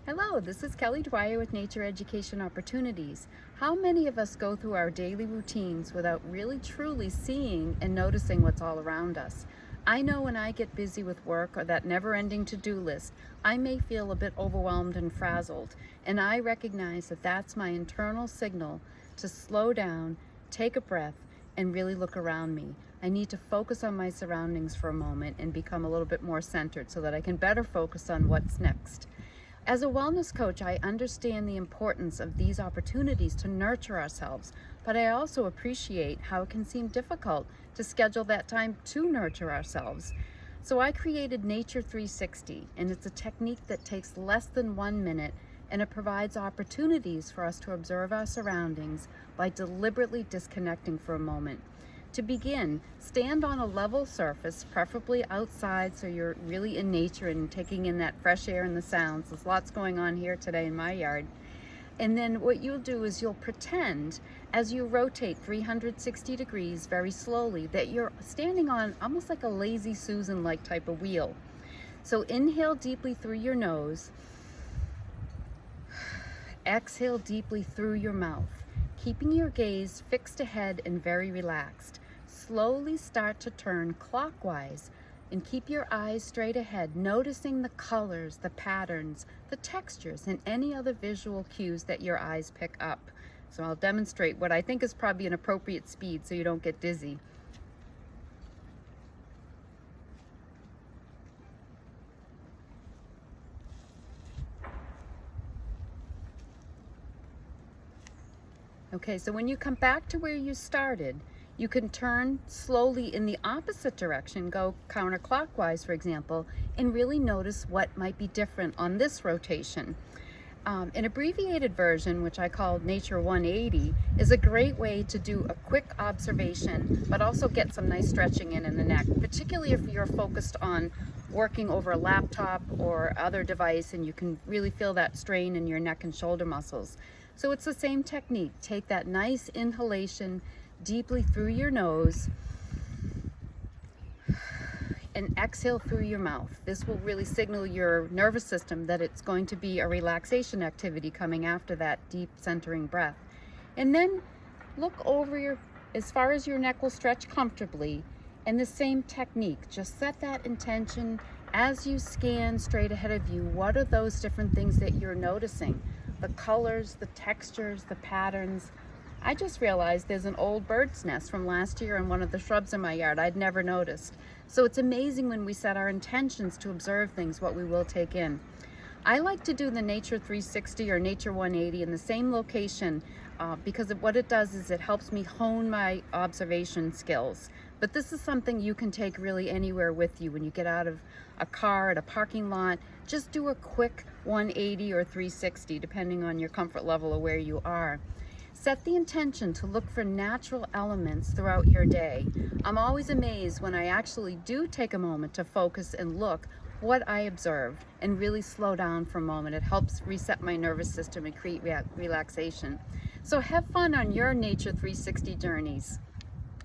Hello, this is Kelly Dwyer with Nature Education Opportunities. How many of us go through our daily routines without really truly seeing and noticing what's all around us? I know when I get busy with work or that never-ending to-do list, I may feel a bit overwhelmed and frazzled, and I recognize that that's my internal signal to slow down, take a breath, and really look around me. I need to focus on my surroundings for a moment and become a little bit more centered so that I can better focus on what's next. As a wellness coach, I understand the importance of these opportunities to nurture ourselves, but I also appreciate how it can seem difficult to schedule that time to nurture ourselves. So I created Nature 360, and it's a technique that takes less than 1 minute, and it provides opportunities for us to observe our surroundings by deliberately disconnecting for a moment. To begin, stand on a level surface, preferably outside so you're really in nature and taking in that fresh air and the sounds. There's lots going on here today in my yard. And then what you'll do is you'll pretend, as you rotate 360 degrees very slowly, that you're standing on almost like a lazy Susan-like type of wheel. So inhale deeply through your nose, exhale deeply through your mouth, keeping your gaze fixed ahead and very relaxed. Slowly start to turn clockwise and keep your eyes straight ahead, noticing the colors, the patterns, the textures, and any other visual cues that your eyes pick up. So I'll demonstrate what I think is probably an appropriate speed so you don't get dizzy. Okay, so when you come back to where you started, you can turn slowly in the opposite direction, go counterclockwise, for example, and really notice what might be different on this rotation. An abbreviated version, which I call Nature 180, is a great way to do a quick observation, but also get some nice stretching in the neck, particularly if you're focused on working over a laptop or other device and you can really feel that strain in your neck and shoulder muscles. So it's the same technique. Take that nice inhalation deeply through your nose and exhale through your mouth. This will really signal your nervous system that it's going to be a relaxation activity coming after that deep centering breath. And then look over as far as your neck will stretch comfortably, and the same technique. Just set that intention as you scan straight ahead of you. What are those different things that you're noticing? The colors, the textures, the patterns. I just realized there's an old bird's nest from last year in one of the shrubs in my yard I'd never noticed. So it's amazing when we set our intentions to observe things, what we will take in. I like to do the Nature 360 or Nature 180 in the same location because what it does is it helps me hone my observation skills. But this is something you can take really anywhere with you. When you get out of a car at a parking lot, just do a quick 180 or 360 depending on your comfort level or where you are. Set the intention to look for natural elements throughout your day. I'm always amazed when I actually do take a moment to focus and look what I observe and really slow down for a moment. It helps reset my nervous system and create relaxation. So have fun on your Nature 360 journeys.